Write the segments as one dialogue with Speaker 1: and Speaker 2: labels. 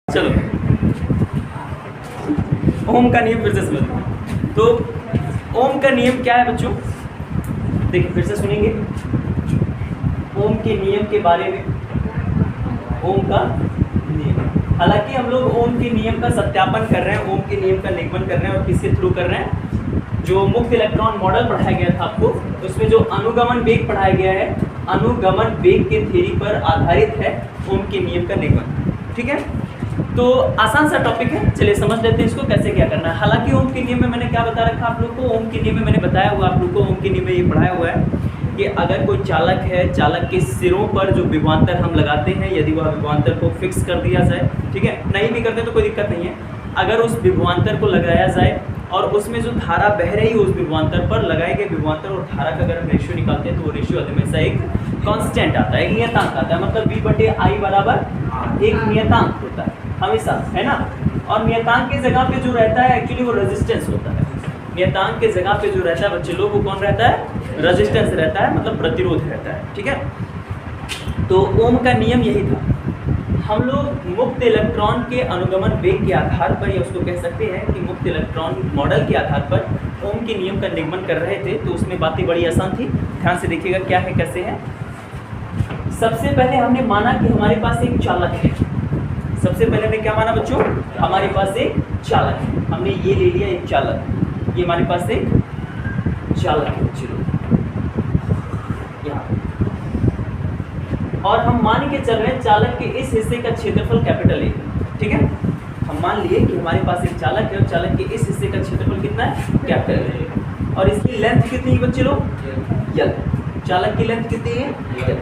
Speaker 1: चलो ओम का नियम फिर से समझो। तो ओम का नियम क्या है बच्चों? देखिए फिर से सुनेंगे ओम के नियम के बारे में। ओम का नियम, हालांकि हम लोग ओम के नियम का सत्यापन कर रहे हैं, ओम के नियम का निगमन कर रहे हैं और किसके थ्रू कर रहे हैं? जो मुक्त इलेक्ट्रॉन मॉडल पढ़ाया गया था आपको, उसमें जो अनुगमन वेग पढ़ाया गया है, अनुगमन वेग के थ्योरी पर आधारित है ओम के नियम का निगमन। ठीक है, तो आसान सा टॉपिक है, चलिए समझ लेते हैं इसको कैसे क्या करना है। हालांकि ओम के नियम में मैंने क्या बता रखा आप लोग को, ओम के नियम में मैंने बताया हुआ आप लोग को, ओम के नियम में ये पढ़ाया हुआ है कि अगर कोई चालक है, चालक के सिरों पर जो विभवांतर हम लगाते हैं, यदि वह विभवांतर को फिक्स कर दिया जाए, ठीक है, नहीं भी करते तो कोई दिक्कत नहीं है, अगर उस विभवांतर को लगाया जाए और उसमें जो धारा बह रही है उस विभवांतर पर, लगाए गए विभवांतर और धारा का अगर हम रेशियो निकालते हैं तो वो रेशियो हमेशा एक कांस्टेंट आता है, एक नियतांक आता है, मतलब V/I बराबर एक नियतांक होता है हमेशा, है ना। और नियतांक की जगह पे जो रहता है एक्चुअली वो रेजिस्टेंस होता है। नियतांक के जगह पे जो रहता है बच्चे लोग वो कौन रहता है? रेजिस्टेंस रहता है, मतलब प्रतिरोध रहता है। ठीक है, तो ओम का नियम यही था। हम लोग मुक्त इलेक्ट्रॉन के अनुगमन वेग के आधार पर, या उसको कह सकते हैं कि मुक्त इलेक्ट्रॉन मॉडल के आधार पर ओम के नियम का निगमन कर रहे थे। तो उसमें बातें बड़ी आसान थी, ध्यान से देखिएगा क्या है कैसे है। सबसे पहले हमने माना कि हमारे पास एक चालक है। सबसे पहले हमने क्या माना बच्चों? हमारे पास एक चालक है, हमने ये ले लिया एक चालक, ये हमारे पास एक चालक है बच्चों यहाँ। और हम मान के चल रहे हैं चालक के इस हिस्से का क्षेत्रफल कैपिटल ए। ठीक है, हम मान लिए कि हमारे पास एक चालक है और चालक के इस हिस्से का क्षेत्रफल कितना है? Capital A. और इसकी लेंथ कितनी है बच्चे लोग? यल। चालक की लेंथ कितनी है? यल।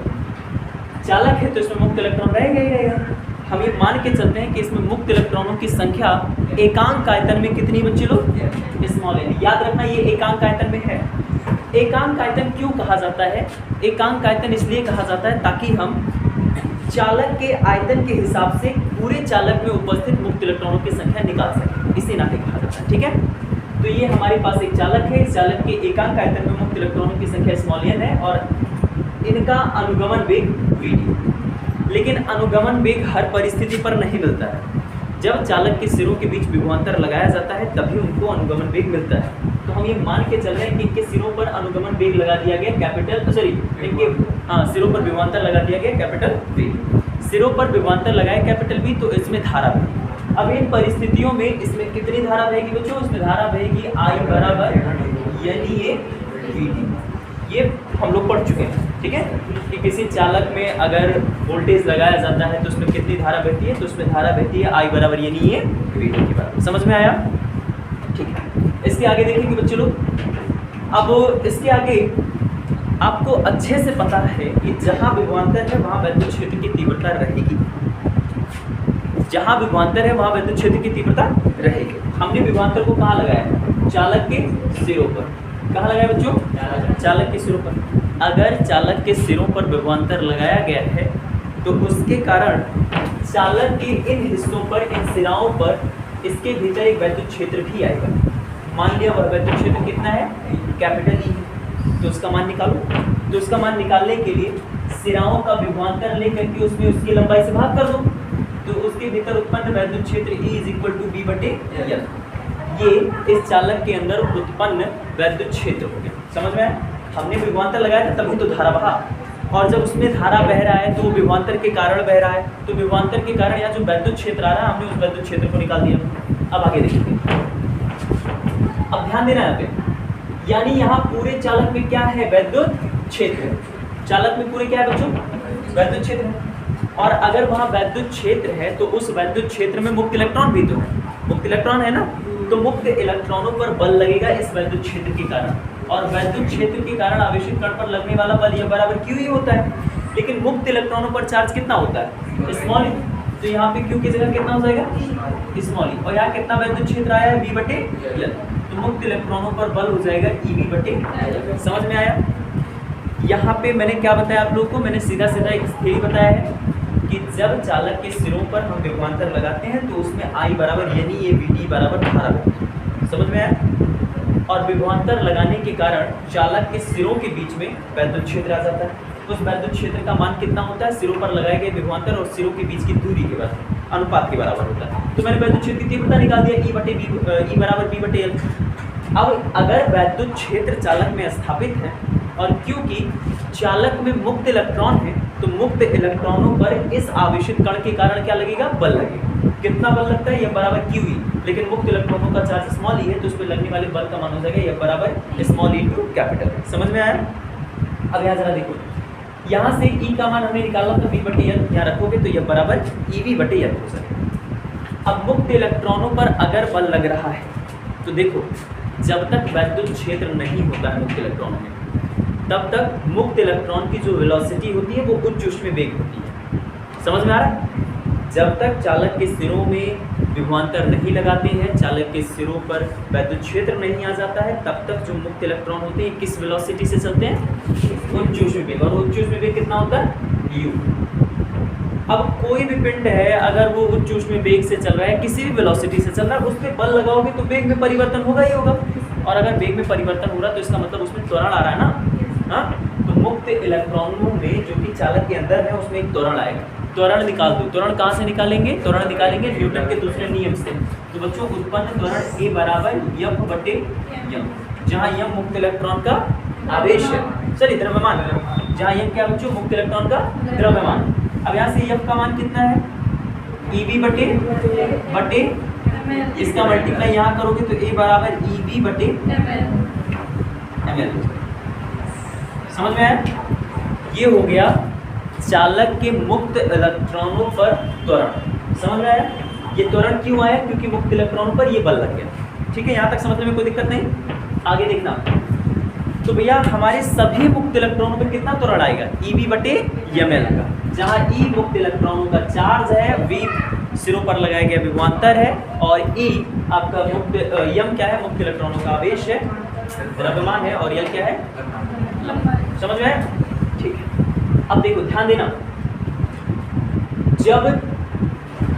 Speaker 1: चालक है तो इसमें मुक्त इलेक्ट्रॉन रहेगा ही रहेगा। हम ये मान के चलते हैं कि इसमें मुक्त इलेक्ट्रॉनों की संख्या एकांक आयतन में कितनी बच्चे लोग? स्मॉल है। याद रखना ये एकांक आयतन में है। एकांक आयतन क्यों कहा जाता है? एकांक आयतन इसलिए कहा जाता है ताकि हम चालक के आयतन के हिसाब से पूरे चालक में उपस्थित मुक्त इलेक्ट्रॉनों की संख्या निकाल सकें, इसी नाते कहा जाता है। ठीक है, तो ये हमारे पास एक चालक है, इस चालक के एकांक आयतन में मुक्त इलेक्ट्रॉनों की संख्या स्मॉल n है और इनका अनुगमन वेग Vd। लेकिन अनुगमन वेग हर परिस्थिति पर नहीं मिलता है। जब चालक के सिरों के बीच विभवांतर लगाया जाता है तभी उनको अनुगमन वेग मिलता है। तो हम ये मान के चल रहे हैं कि इनके सिरों पर अनुगमन वेग लगा दिया गया कैपिटल, सॉरी इनके सिरों पर विभवांतर लगा दिया गया कैपिटल V। सिरों पर विभवांतर लगाए कैपिटल V, तो इसमें धारा बहेगी। अब इन परिस्थितियों में इसमें कितनी धारा बहेगी बच्चों? इसमें धारा बहेगी I बराबर यानी ये Vd। ये हम लोग पढ़ चुके हैं। ठीक है, कि किसी चालक में अगर वोल्टेज लगाया जाता है तो उसमें कितनी धारा बहती है? तो उसमें धारा बहती है I बराबर यानी ये Vd के बराबर। समझ में आया? ठीक है, इसके आगे देखेंगे बच्चे लोग। अब इसके आगे आपको अच्छे से पता है कि जहाँ विभवांतर है वहाँ वैद्युत क्षेत्र की तीव्रता रहेगी। जहाँ विभवांतर है वहाँ वैद्युत क्षेत्र की तीव्रता रहेगी। हमने विभवांतर को कहाँ लगाया? चालक के सिरों पर। कहाँ लगाया बच्चों? चालक के सिरों पर। अगर चालक के सिरों पर विभवांतर लगाया गया है तो उसके कारण चालक के इन हिस्सों पर, इन सिराओं पर, इसके भीतर एक वैद्युत क्षेत्र भी आएगा। मान लिया वह वैद्युत क्षेत्र कितना है? कैपिटल E है। तो उसका मान निकालो। तो उसका मान निकालने के लिए सिराओं का विभवांतर लेकर के उसमें उसकी लंबाई से भाग कर दो, तो उसके भीतर उत्पन्न वैद्युत क्षेत्र E = V/L। ये इस चालक के अंदर उत्पन्न वैद्युत क्षेत्र हो गया। समझ में आया? हमने विभवांतर लगाया था तभी तो धारा बहा, और जब उसमें धारा बह रहा है तो विभवांतर के कारण बह रहा है, तो विभवांतर के कारण यहाँ जो वैद्युत क्षेत्र आ रहा है हमने उस वैद्युत क्षेत्र को निकाल दिया। अब आगे देखेंगे, अब ध्यान देना यहाँ पे, यानी यहाँ पूरे चालक में क्या है? वैद्युत क्षेत्र। चालक में पूरे क्या है बच्चों? वैद्युत क्षेत्र है। और अगर वहाँ वैद्युत क्षेत्र है तो उस वैद्युत क्षेत्र में मुक्त इलेक्ट्रॉन भी तो है। मुक्त इलेक्ट्रॉन है ना, तो मुक्त इलेक्ट्रॉनों पर बल लगेगा इस वैद्युत क्षेत्र के कारण, और वैद्युत क्षेत्र के कारण आवेशित कण पर लगने वाला बल यह बराबर Q ही होता है। लेकिन मुक्त इलेक्ट्रॉनों पर चार्ज कितना होता है? Small e। तो यहाँ पे Q की जगह कितना हो जाएगा? Small e। और यहाँ कितना वैद्युत क्षेत्र आया है? V/L। तो मुक्त इलेक्ट्रॉनों पर बल हो जाएगा EV/L। समझ में आया? यहाँ पे मैंने क्या बताया आप लोगों को? मैंने सीधा सीधा एक थ्योरी बताया है कि जब चालक के सिरों पर हम विभवांतर लगाते हैं तो उसमें I बराबर यानी ये Vd बराबर धारा है। समझ में आया? और विभवांतर लगाने के कारण चालक के सिरों के बीच में वैद्युत क्षेत्र आ जाता है। उस वैद्युत क्षेत्र का मान कितना होता है, सिरों पर लगाए गए विभवांतर और सिरों के बीच की दूरी के बराबर अनुपात के बराबर होता है। तो मैंने वैद्युत क्षेत्र की तीव्रता निकाल दिया, E बराबर B बटे L। अब अगर वैद्युत क्षेत्र चालक में स्थापित है और क्योंकि चालक में मुक्त इलेक्ट्रॉन है तो मुक्त इलेक्ट्रॉनों पर इस आवेशित कण के कारण क्या लगेगा, बल लगेगा। कितना बल लगता है, F बराबर QE, लेकिन मुक्त इलेक्ट्रॉनों का चार्ज स्मॉल e है तो उस पर लगने वाले बल का मान हो जाएगा F बराबर स्मॉल e टू कैपिटल। समझ में आया? अब यहाँ जरा देखो, यहाँ से E का मान हमें निकालना तो V बटे L, यहाँ रखोगे तो F बराबर EV बटे L हो जाएगा। अब मुक्त इलेक्ट्रॉनों पर अगर बल लग रहा है तो देखो, जब तक वैद्युत क्षेत्र नहीं होता है मुक्त इलेक्ट्रॉनों में, तब तक मुक्त इलेक्ट्रॉन की जो वेलोसिटी होती है वो उच्च ऊष्मीय वेग होती है। समझ में आ रहा है? जब तक चालक के सिरों में विभवांतर नहीं लगाते हैं, चालक के सिरों पर वैद्युत क्षेत्र नहीं आ जाता है, तब तक जो मुक्त इलेक्ट्रॉन होते हैं किस वेलोसिटी से चलते हैं, उच्च ऊष्मीय वेग। और उच्च ऊष्मीय वेग कितना होता है, u। अब कोई भी पिंड है अगर वो उच्च ऊष्मीय वेग से चल रहा है, किसी भी वेलोसिटी से चल रहा है, उस पर बल लगाओगे तो वेग में परिवर्तन होगा ही होगा। और अगर वेग में परिवर्तन हो रहा है तो इसका मतलब उसमें त्वरण आ रहा है ना। हाँ, तो मुक्त इलेक्ट्रॉनों में जो कि चालक के अंदर है उसमें एक त्वरण आएगा। त्वरण निकाल दो। त्वरण कहाँ से निकालेंगे, त्वरण निकालेंगे न्यूटन के दूसरे नियम से। तो बच्चों उत्पन्न त्वरण A बराबर F बटे m, जहाँ m मुक्त इलेक्ट्रॉन का आवेश है, चलिए द्रव्यमान, जहाँ m क्या बच्चों, मुक्त इलेक्ट्रॉन का द्रव्यमान। अब यहाँ से F का मान कितना है, EB बटे इसका मल्टीप्लाई यहाँ करोगे तो A बराबर EB बटे ml। समझ में आया? ये हो गया चालक के मुक्त इलेक्ट्रॉनों पर त्वरण। समझ में आया? ये त्वरण क्यों आया, क्योंकि मुक्त इलेक्ट्रॉनों पर ये बल लग गया। ठीक है, यहाँ तक समझने में कोई दिक्कत नहीं। आगे देखना, तो भैया हमारे सभी मुक्त इलेक्ट्रॉनों पर कितना त्वरण आएगा, EB बटे ml का, जहाँ E मुक्त इलेक्ट्रॉनों का चार्ज है, V सिरों पर लगाया गया विभवांतर है, और E आपका मुक्त m क्या है, मुक्त इलेक्ट्रॉनों का आवेश है, द्रव्यमान है, और L क्या है, समझ में आया? ठीक है। अब देखो ध्यान देना, जब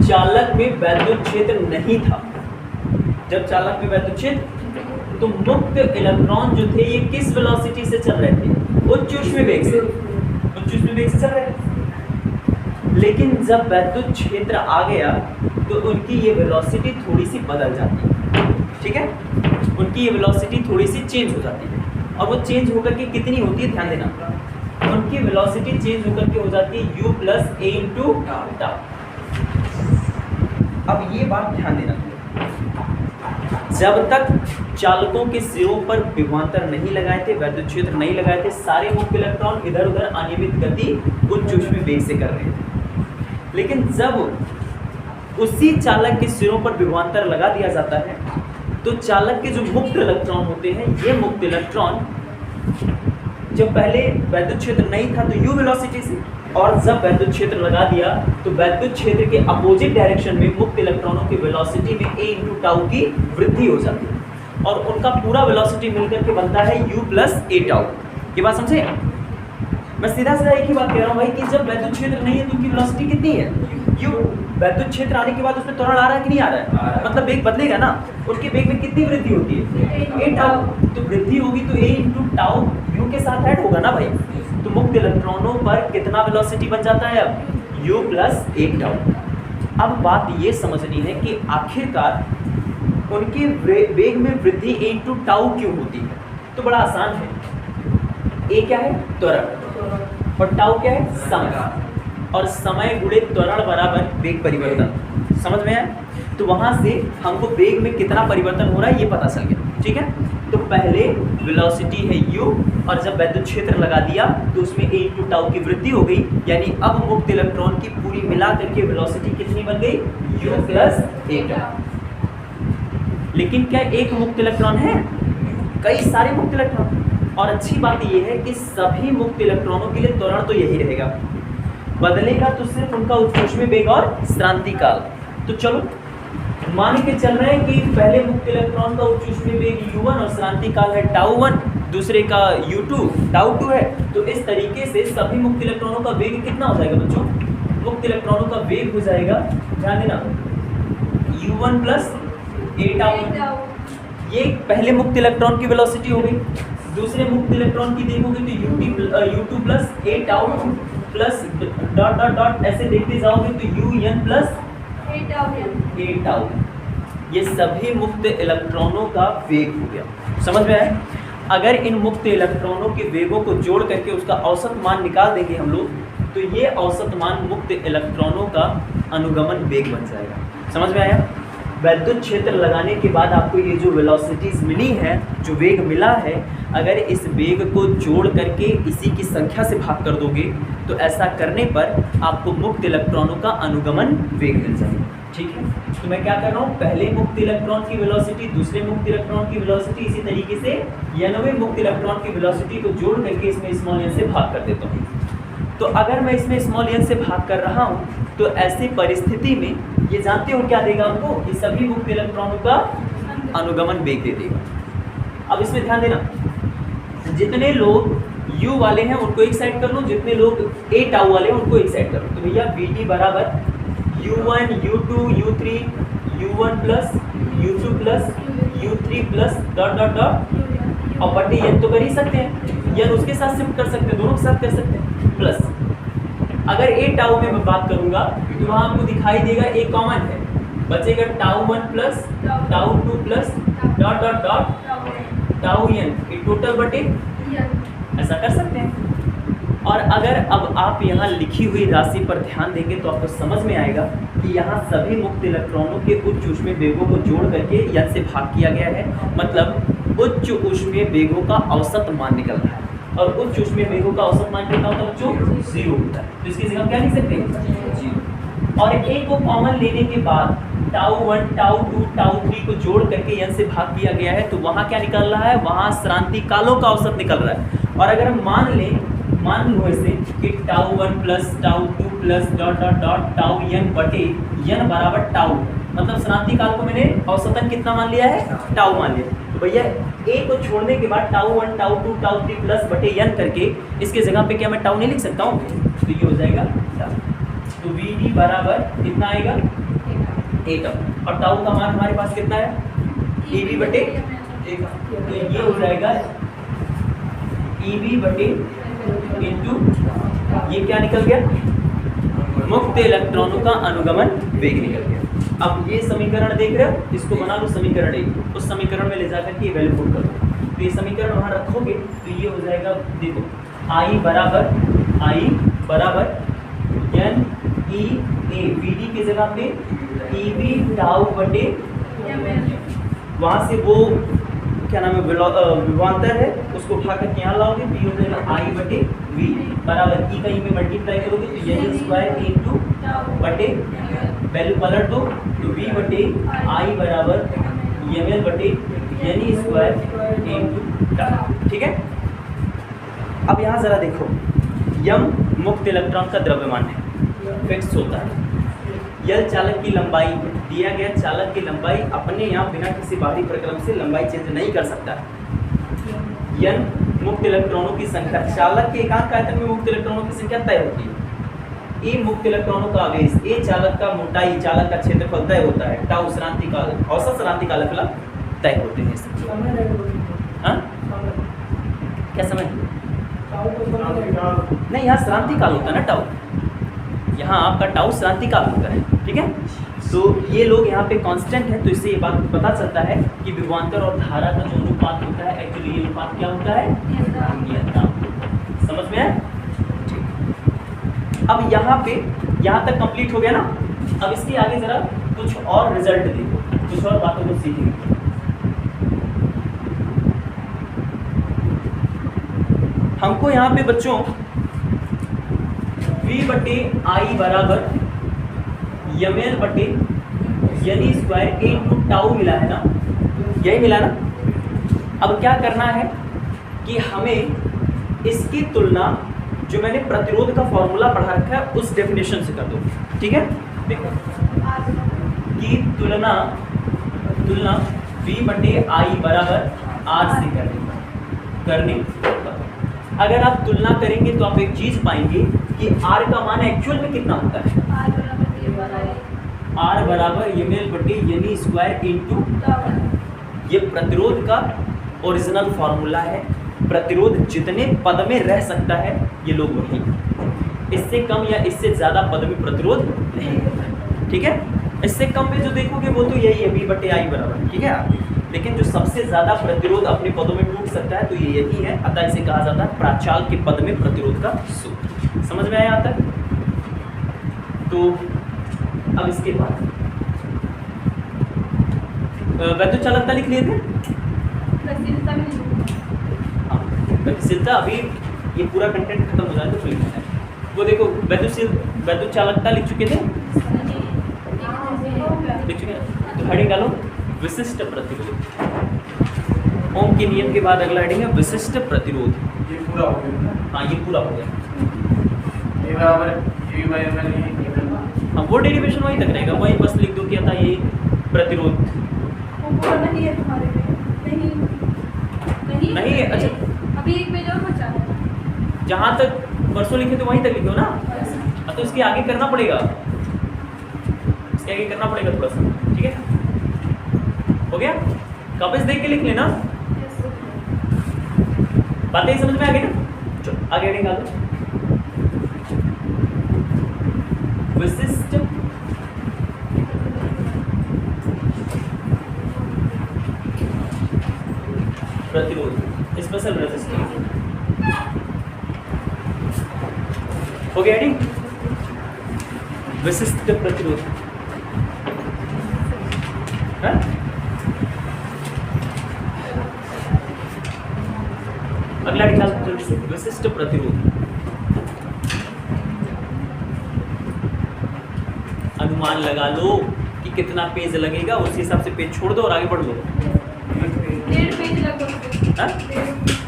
Speaker 1: चालक में वैद्युत क्षेत्र नहीं था, जब चालक में वैद्युत क्षेत्र, तो मुक्त इलेक्ट्रॉन जो थे ये किस वेलोसिटी से चल रहे थे, उच्च ऊष्मीय वेग से, उच्च ऊष्मीय वेग से चल रहे थे। लेकिन जब वैद्युत क्षेत्र आ गया तो उनकी ये वेलोसिटी थोड़ी सी बदल जाती है। ठीक है, उनकी ये वेलोसिटी थोड़ी सी चेंज हो जाती है, और वो चेंज होकर के कितनी होती है, ध्यान देना, उनकी वेलोसिटी चेंज होकर के हो जाती है u plus a into tau. अब ये बात ध्यान देना, जब तक चालकों के सिरों पर विभवांतर नहीं लगाए थे, वैद्युत क्षेत्र नहीं लगाए थे, सारे मुक्त इलेक्ट्रॉन इधर उधर अनियमित गति उच्च ऊष्मीय वेग से कर रहे थे। लेकिन जब उसी चालक के सिरों पर विभवांतर लगा दिया जाता है तो चालक के जो मुक्त इलेक्ट्रॉन होते हैं, ये मुक्त इलेक्ट्रॉन जब पहले वैद्युत क्षेत्र नहीं था तो u वेलोसिटी से, और जब वैद्युत क्षेत्र लगा दिया तो वैद्युत क्षेत्र के अपोजिट डायरेक्शन में मुक्त इलेक्ट्रॉनों की वेलोसिटी में a इंटू टाउ की वृद्धि हो जाती है, और उनका पूरा वेलोसिटी मिलकर के बनता है u प्लस a टाउ। ये बात समझे? मैं सीधा सीधा एक ही बात कह रहा हूँ भाई कि जब वैद्युत क्षेत्र नहीं है तो उनकी वेलोसिटी कितनी है, u। वैद्युत क्षेत्र आने के बाद उसमें त्वरण आ रहा है कि नहीं आ रहा है, मतलब वेग बदलेगा ना, उनके वेग में कितनी वृद्धि होती है, a टाउ। तो वृद्धि होगी तो a इंटू टाउ u के साथ ऐड होगा ना भाई, तो मुक्त इलेक्ट्रॉनों पर कितना वेलोसिटी बन जाता है अब, u प्लस a टाउ। अब बात ये समझनी है कि आखिरकार उनके वेग में वृद्धि a इंटू टाउ क्यों होती है। तो बड़ा आसान है, a क्या है, त्वरण, और टाउ क्या है, समय, और समय गुणे त्वरण बराबर वेग परिवर्तन। समझ में आया? तो वहां से हमको वेग में कितना परिवर्तन हो रहा है ये पता चल गया। ठीक है, तो पहले वेलोसिटी है u, और जब वैद्युत क्षेत्र लगा दिया तो उसमें a इंटू टाउ की वृद्धि हो गई, यानी अब मुक्त इलेक्ट्रॉन की पूरी मिला करके वेलोसिटी कितनी बन गई, u प्लस a टाउ। लेकिन क्या एक मुक्त इलेक्ट्रॉन है, कई सारे मुक्त इलेक्ट्रॉन, और अच्छी बात यह है कि सभी मुक्त इलेक्ट्रॉनों के लिए त्वरण तो यही रहेगा, बदलेगा तो सिर्फ उनका उच्च ऊष्मीय वेग और श्रांति काल। तो चलो मान के चल रहे हैं कि पहले मुक्त इलेक्ट्रॉन का उच्च ऊष्मीय वेग u1 और श्रांति काल है टाउ1, दूसरे का u2 टाउ2 है। तो इस तरीके से सभी मुक्त इलेक्ट्रॉनों का वेग कितना हो जाएगा बच्चों, मुक्त इलेक्ट्रॉनों का वेग हो जाएगा, ध्यान देना, u1 प्लस a टाउ। ये पहले मुक्त इलेक्ट्रॉन की वेलोसिटी हो गई। दूसरे मुक्त इलेक्ट्रॉन की देखोगे तो U2 plus a tau plus dot dot dot ऐसे देखते जाओगे तो UN प्लस ए टाउ। ये सभी मुक्त इलेक्ट्रॉनों का वेग हो गया। समझ में आया? अगर इन मुक्त इलेक्ट्रॉनों के वेगों को जोड़ करके उसका औसत मान निकाल देंगे हम लोग, तो ये औसत मान मुक्त इलेक्ट्रॉनों का अनुगमन वेग बन जाएगा। समझ में आया? वैद्युत क्षेत्र लगाने के बाद आपको ये जो वेलोसिटीज मिली है, जो वेग मिला है, अगर इस वेग को जोड़ करके इसी की संख्या से भाग कर दोगे तो ऐसा करने पर आपको मुक्त इलेक्ट्रॉनों का अनुगमन वेग मिल जाएगा। ठीक है, तो मैं क्या कर रहा हूँ, पहले मुक्त इलेक्ट्रॉन की वेलोसिटी, दूसरे मुक्त इलेक्ट्रॉन की वेलोसिटी, इसी तरीके से n वें मुक्त इलेक्ट्रॉन की वेलोसिटी को जोड़ करके इसमें स्मॉल n से भाग कर देता हूँ। तो अगर मैं इसमें स्मॉल n से भाग कर रहा हूँ तो ऐसी परिस्थिति में ये जानते हो क्या देगा हमको, ये सभी मुक्त इलेक्ट्रॉनों का अनुगमन वेग दे देगा। अब इसमें ध्यान देना, जितने लोग U वाले हैं उनको एक साइड कर लो, जितने लोग ए टाउ वाले हैं उनको एक साइड कर लो। तो भैया VT बराबर U1 U2 U3 U1 plus U2 plus U3 plus dot dot dot और बटे n तो कर ही सकते हैं, n उसके साथ शिफ्ट कर सकते हैं, दोनों के साथ कर सकते हैं, प्लस अगर ए टाउ में मैं बात करूंगा तो वहाँ आपको दिखाई देगा ए कॉमन है, बचेगा tau 1 plus tau 2 plus dot dot dot tau n, ये टोटल बटे ऐसा कर सकते हैं। और अगर अब आप यहाँ लिखी हुई राशि पर ध्यान देंगे तो आपको समझ में आएगा कि यहाँ सभी मुक्त इलेक्ट्रॉनों के उच्च ऊष्मीय वेगों को जोड़ करके n से भाग किया गया है, मतलब उच्च ऊष्मीय वेगों का औसत मान निकल रहा है। और उच्च ऊष्मीय वेगों का औसत मान कितना होता है बच्चों? 0 होता है। तो इसकी जगह क्या लिख सकते हैं? 0। और a को कॉमन लेने के बाद टाउ 1 टाउ 2 टाउ 3 को जोड़ करके n से भाग किया गया है, तो वहाँ क्या निकल रहा है? वहाँ श्रांति कालों का औसत निकल रहा है। और अगर हम मान लो ऐसे कि tau 1 plus tau 2 plus dot dot dot tau n बटे n बराबर टाउ, मतलब श्रांति काल को मैंने औसतन कितना मान लिया है? टाउ मान लिया। तो भैया a को छोड़ने के बाद टाउ 1 टाउ 2 टाउ 3 प्लस बटे n करके इसके जगह पे क्या मैं टाउ नहीं लिख सकता हूँ? तो ये हो जाएगा टाउ। तो VT बराबर कितना आएगा? a tau. और टाउ का मान हमारे पास कितना है? EV बटे a। तो ये हो जाएगा EV बटे इंटू ये क्या निकल गया? मुक्त इलेक्ट्रॉनों का अनुगमन वेग निकल गया। अब ये समीकरण देख रहे हो, इसको बना लो समीकरण 1, उस समीकरण में ले जाकर के वैल्यू पुट कर दो। तो ये समीकरण वहाँ रखोगे तो ये हो जाएगा, देखो I बराबर n E a, VD की जगह पे EV टाउ बटे, वहाँ से वो क्या नाम है विभवांतर है, उसको उठा करके यहाँ लाओगे तो ये हो जाएगा I बटे V बराबर E का E में मल्टीप्लाई करोगे तो n स्क्वायर इंटू बटे वैल्यू पलट दो तो V बटे I बराबर ml बटे n स्क्वायर इंटू। ठीक है, अब यहाँ जरा देखो, m मुक्त इलेक्ट्रॉन का द्रव्यमान है, फिक्स होता है। L चालक की लंबाई दिया गया, चालक की लंबाई अपने यहाँ बिना किसी बाहरी प्रक्रम से लंबाई चेंज नहीं कर सकता है। n मुक्त इलेक्ट्रॉनों की संख्या, चालक के एकांक आयतन में मुक्त इलेक्ट्रॉनों की संख्या तय होती है। E मुक्त इलेक्ट्रॉनों का आवेश, A चालक का मोटाई, चालक का क्षेत्रफल तय होता है। टाउ श्रांति काल, औसत श्रांति काल फिलहाल तय होते हैं। हाँ क्या समय नहीं, यहाँ श्रांति काल होता है ना टाउ, यहाँ आपका टाउ श्रांति काल होता है। ठीक है, तो ये लोग यहाँ पे कांस्टेंट है, तो इससे ये बात पता चलता है कि विभवांतर और धारा का जो अनुपात होता है, एक्चुअली ये अनुपात क्या होता है? समझ में है? अब यहाँ पे यहाँ तक कंप्लीट हो गया ना। अब इसके आगे जरा कुछ और रिजल्ट देखो, कुछ और बातों को सीखेंगे। हमको यहाँ पे बच्चों V बटे I बराबर ml बटे n स्क्वायर इंटू टाउ मिला है ना, यही मिला ना। अब क्या करना है कि हमें इसकी तुलना, जो मैंने प्रतिरोध का फॉर्मूला पढ़ा रखा है उस डेफिनेशन से कर दो। ठीक है, देखो कि तुलना V बटे I बराबर R से करने। अगर आप तुलना करेंगे तो आप एक चीज पाएंगे कि R का मान एक्चुअल में कितना होता है? R बराबर ml बटे n स्क्वायर इंटू, ये प्रतिरोध का ओरिजिनल फॉर्मूला है प्रतिरोध जितने पद में रह सकता है ये लोग वही, इससे कम या इससे ज़्यादा पद में प्रतिरोध नहीं होता। ठीक है, इससे कम में जो देखोगे वो तो यही है V/I बराबर, ठीक है। लेकिन जो सबसे ज़्यादा प्रतिरोध अपने पदों में टूट सकता है तो ये यही है, अतः इसे कहा जाता है प्राचाल के पद में प्रतिरोध का सूत्र। समझ में आया यहाँ तक? तो अब इसके बाद वैद्युत चालकता लिख लिए थे। हाँ, गतिशीलता अभी ये पूरा कंटेंट खत्म हो जाए तो लिखना है। वो देखो वैद्युत चालकता लिख चुके थे, लिख चुके हैं, तो हेडिंग डालो विशिष्ट प्रतिरोध। ओम के नियम के बाद अगला हेडिंग है विशिष्ट प्रतिरोध।
Speaker 2: ये पूरा हो गया।
Speaker 1: हाँ ये पूरा हो गया। हाँ वो डेरिवेशन वहीं तक रहेगा, वहीं बस लिख दो क्या था ये प्रतिरोध
Speaker 3: नहीं है तुम्हारे में,
Speaker 1: नहीं है। अच्छा
Speaker 3: अभी एक पेज और बचा है।
Speaker 1: जहाँ तक परसों लिखे तो वहीं तक लिखो ना। तो इसके आगे करना पड़ेगा, इसके आगे करना पड़ेगा थोड़ा सा, ठीक है। हो गया, कागज देख के लिख लेना, बातें ही समझ में आ गई ना। चलो आगे हेडिंग डालो विशिष्ट प्रतिरोध, स्पेशल रेजिस्टेंस। हो गया हेडिंग विशिष्ट प्रतिरोध। अगला हेडिंग डालो विशिष्ट प्रतिरोध। अनुमान लगा लो कि कितना पेज लगेगा, उस हिसाब से पेज छोड़ दो और आगे बढ़ लो।
Speaker 3: 1.5 पेज लगभग।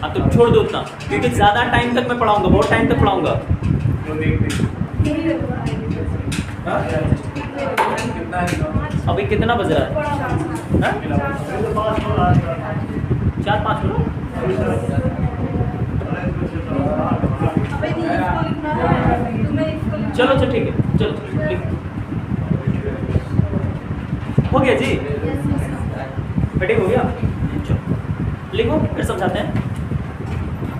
Speaker 1: हाँ तो छोड़ दो उतना, क्योंकि ज़्यादा टाइम तक मैं पढ़ाऊंगा, बहुत टाइम तक पढ़ाऊंगा। अभी कितना बज रहा है? 4-5 मिनट। चलो अच्छा ठीक है, चलो लिखो। हो गया जी, फिटिंग हो गया। चलो लिखो, फिर समझाते हैं।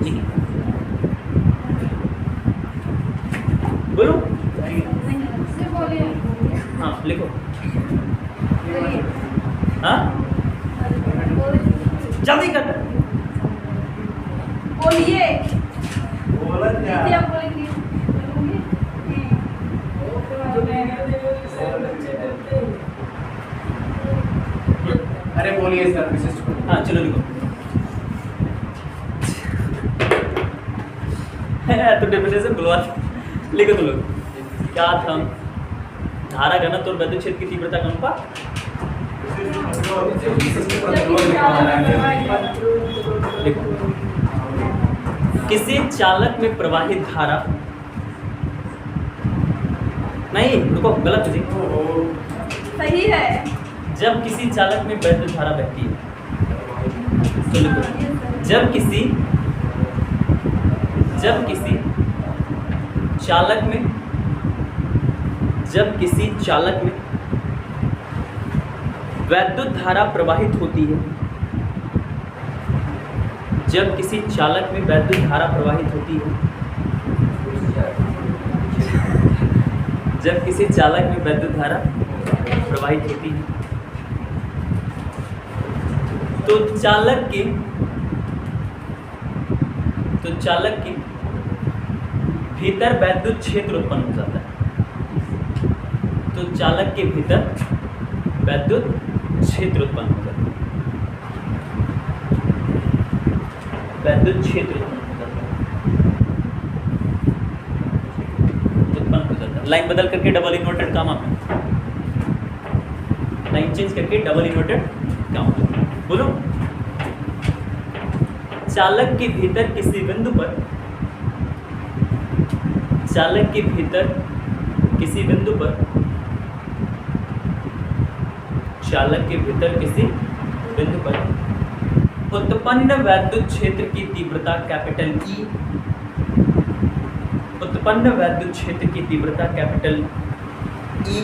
Speaker 1: लिखिए, बोलो। हाँ लिखो। हाँ जल्दी कर,
Speaker 3: बोलिए।
Speaker 2: अरे बोलिए सर विशिष्ट।
Speaker 1: हाँ चलो लिखो। तो डेफिनेशन बुलवा लिखो तो लोग क्या था? धारा घनत्व और वैद्युत क्षेत्र की तीव्रता का अनुपात। देखो, किसी चालक में प्रवाहित धारा, नहीं रुको गलत है जी,
Speaker 3: सही है।
Speaker 1: जब किसी चालक में वैद्युत धारा बहती है तो लिखो, जब किसी चालक में वैद्युत धारा प्रवाहित होती है, जब किसी चालक में वैद्युत धारा प्रवाहित होती है, जब किसी चालक में विद्युत धारा प्रवाहित होती है तो चालक के भीतर वैद्युत क्षेत्र उत्पन्न हो जाता है। तो चालक के भीतर वैद्युत क्षेत्र उत्पन्न हो जाता है, वैद्युत क्षेत्र उत्पन्न हो जाता है। लाइन बदल करके डबल इन्वर्टेड कामा में, लाइन चेंज करके डबल इन्वर्टेड कामा में बोलो। चालक के भीतर किसी बिंदु पर, चालक के भीतर किसी बिंदु पर, चालक के भीतर किसी बिंदु पर उत्पन्न वैद्युत क्षेत्र की तीव्रता कैपिटल ई, उत्पन्न वैद्युत क्षेत्र की तीव्रता कैपिटल ई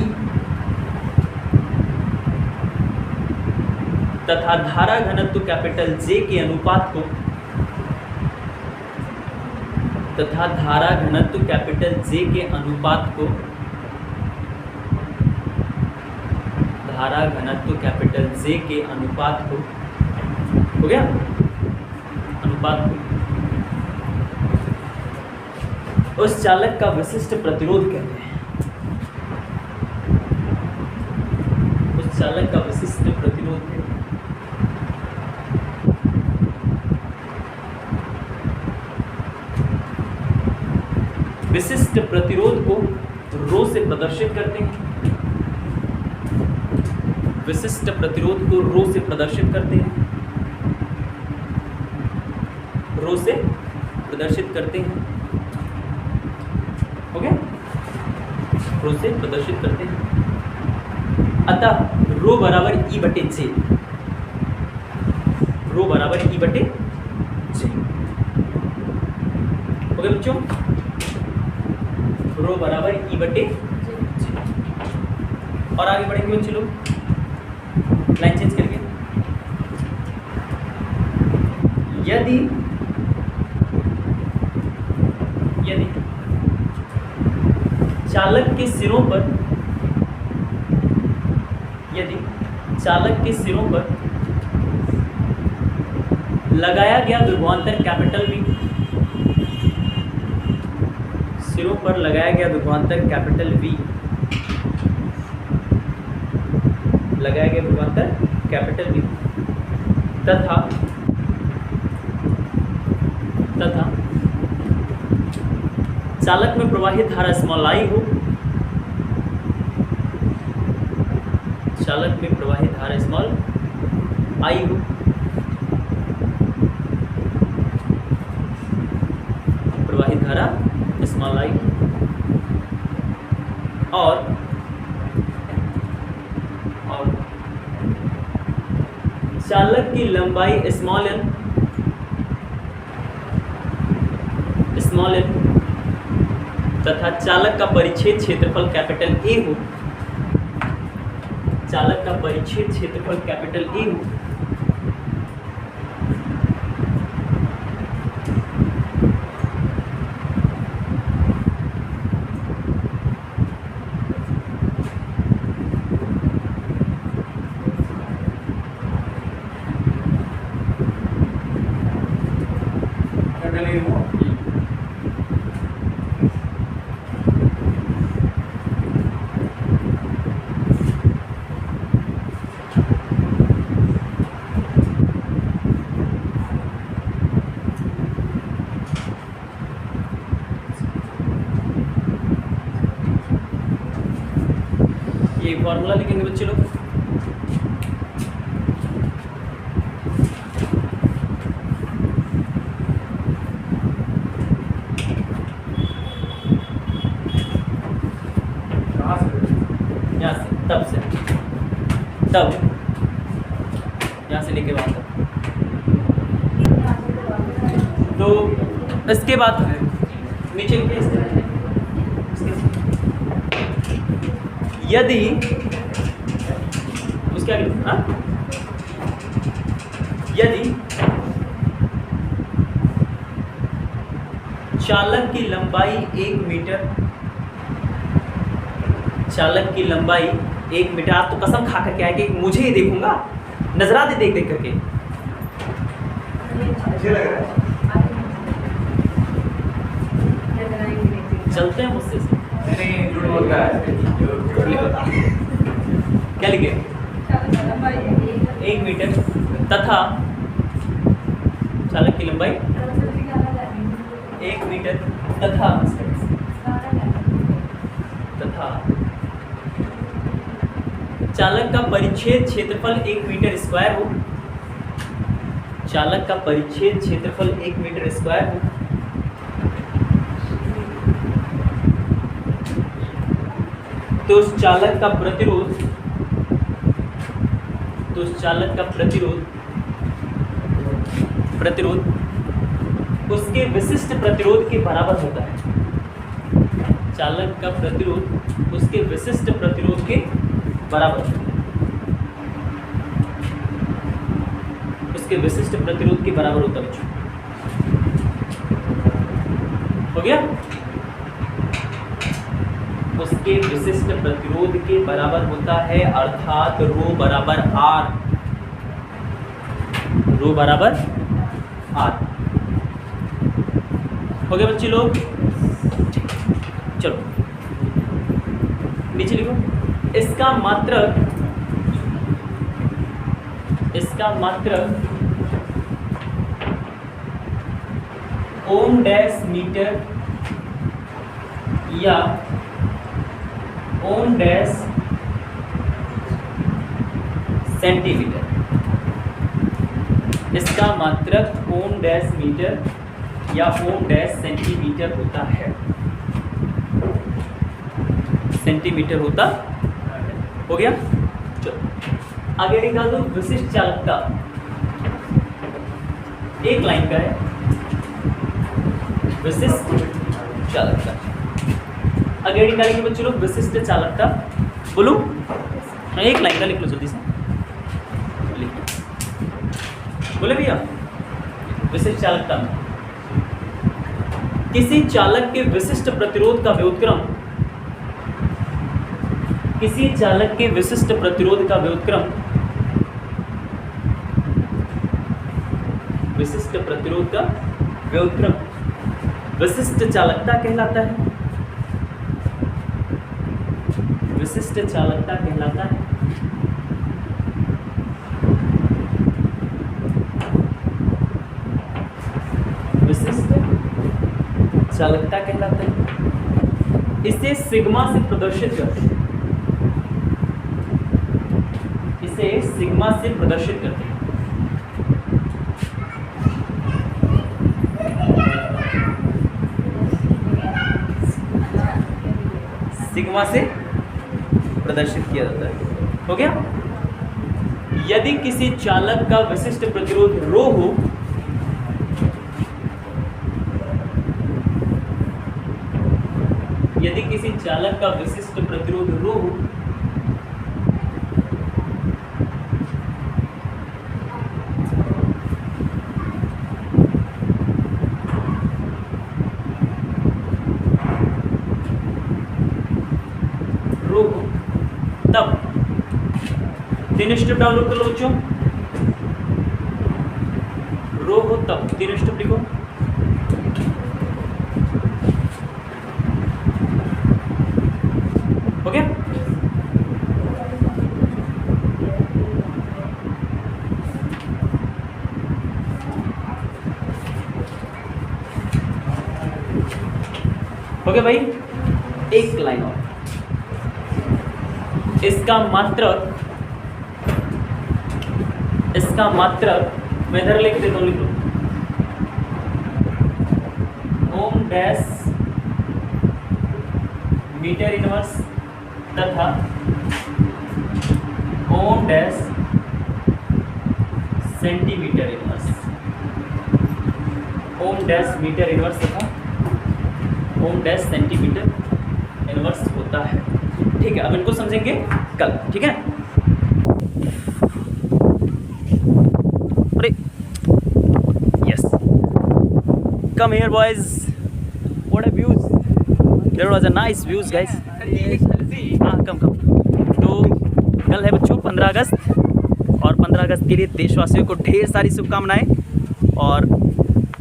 Speaker 1: तथा धारा घनत्व कैपिटल जे के अनुपात को तथा धारा घनत्व कैपिटल J के अनुपात को धारा घनत्व कैपिटल J के अनुपात को हो गया अनुपात को उस चालक का विशिष्ट प्रतिरोध कहते हैं। उस चालक का विशिष्ट प्रतिरोध कहते हैं। विशिष्ट प्रतिरोध को रो से प्रदर्शित करते हैं। विशिष्ट प्रतिरोध को रो से प्रदर्शित करते हैं। रो से प्रदर्शित करते हैं। हो गया? रो से प्रदर्शित करते हैं। अतः रो बराबर ई बटे जे। रो बराबर ई बटे जे। हो गया बच्चों? रो बराबर ई बटे जे। और आगे बढ़ेंगे बच्चे लोग, लाइन चेंज करके। यदि चालक के सिरों पर लगाया गया विभवांतर कैपिटल V, सिरों पर लगाया गया विभवांतर कैपिटल V, लगाया गया विभवांतर कैपिटल V तथा चालक में प्रवाहित धारा स्मॉल I हो, चालक में प्रवाहित धारा स्मॉल I हो, प्रवाहित धारा स्मॉल I और चालक की लंबाई स्मॉल n तथा चालक का परिच्छेद क्षेत्रफल कैपिटल A हो, चालक का परिच्छेद क्षेत्रफल कैपिटल A हो, ये फॉर्मूला लिखेंगे बच्चे लोग। यहाँ से तब यहाँ से लेके वहाँ तक। तो इसके बाद नीचे लिखे यदि उसके आगे यदि चालक की लंबाई 1 मीटर, चालक की लंबाई 1 मीटर, आप तो कसम खा करके आए कि मुझे ही देखूंगा, नजरा दे देख देख करके। चलते हैं मुझसे क्या लिखे? 1 मीटर तथा चालक की लंबाई 1 मीटर तथा चालक का परिच्छेद क्षेत्रफल 1 मीटर स्क्वायर हो, चालक का परिच्छेद क्षेत्रफल 1 मीटर स्क्वायर हो, तो उस चालक का प्रतिरोध उसके विशिष्ट प्रतिरोध के बराबर होता है। चालक का प्रतिरोध उसके विशिष्ट प्रतिरोध के बराबर होता है, उसके विशिष्ट प्रतिरोध के बराबर होता है बच्चों। हो गया, उसके विशिष्ट प्रतिरोध के बराबर होता है, अर्थात रो बराबर आर, रो बराबर आर। हो गया बच्चे लोग, चलो नीचे लिखो। इसका मात्रक ओम डैश मीटर या ओम डैश सेंटीमीटर, इसका मात्रक ओम डैश मीटर या ओम डैश सेंटीमीटर होता है, सेंटीमीटर होता। हो गया, चलो आगे निकाल दो विशिष्ट चालकता, एक लाइन का है विशिष्ट चालकता। आगे निकालेंगे बच्चों लोग विशिष्ट चालकता, बोलो एक लाइन का लिख लो जल्दी से, बोले भैया विशिष्ट चालकता में किसी चालक के विशिष्ट प्रतिरोध का व्युत्क्रम, किसी चालक के विशिष्ट प्रतिरोध का व्युत्क्रम, विशिष्ट प्रतिरोध का व्युत्क्रम विशिष्ट चालकता कहलाता है, विशिष्ट चालकता कहलाता है। विशिष्ट चालकता कहलाता है। इसे सिग्मा से प्रदर्शित करते हैं, इसे सिग्मा से प्रदर्शित करते हैं। सिग्मा से प्रदर्शित किया जाता है। हो गया, यदि किसी चालक का विशिष्ट प्रतिरोध रो हो, यदि किसी चालक का विशिष्ट प्रतिरोध रो हो, तब 3 स्टेप डाउनलोड कर लो बच्चों, रो हो तब 3 स्टेप लिखो। हो गया, हो गया भाई, एक लाइन और। इसका मात्रक मैं इधर लिख देता हूँ, लिख लो ओम डैश मीटर इनवर्स तथा ओम डैश सेंटीमीटर इनवर्स, ओम डैश मीटर इनवर्स तथा ओम डैश सेंटीमीटर इनवर्स होता है। ठीक है, अब इनको समझेंगे कल, ठीक है। अरे yes, come here boys, what a views, there was a nice views guys. हाँ कम। तो कल है बच्चों 15 अगस्त, और 15 अगस्त के लिए देशवासियों को ढेर सारी शुभकामनाएं, और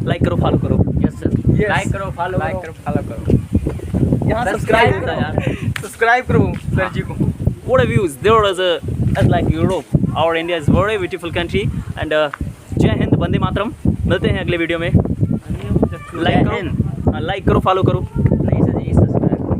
Speaker 1: लाइक करो फॉलो करो। यस सर, लाइक करो फॉलो करो। यहाँ सब्सक्राइब करो यार, सब्सक्राइब करो सर जी को। What a views, there was as like Europe, our India is very beautiful country and जय हिंद, वंदे मातरम। मिलते हैं अगले वीडियो में। लाइक करो, फॉलो करो।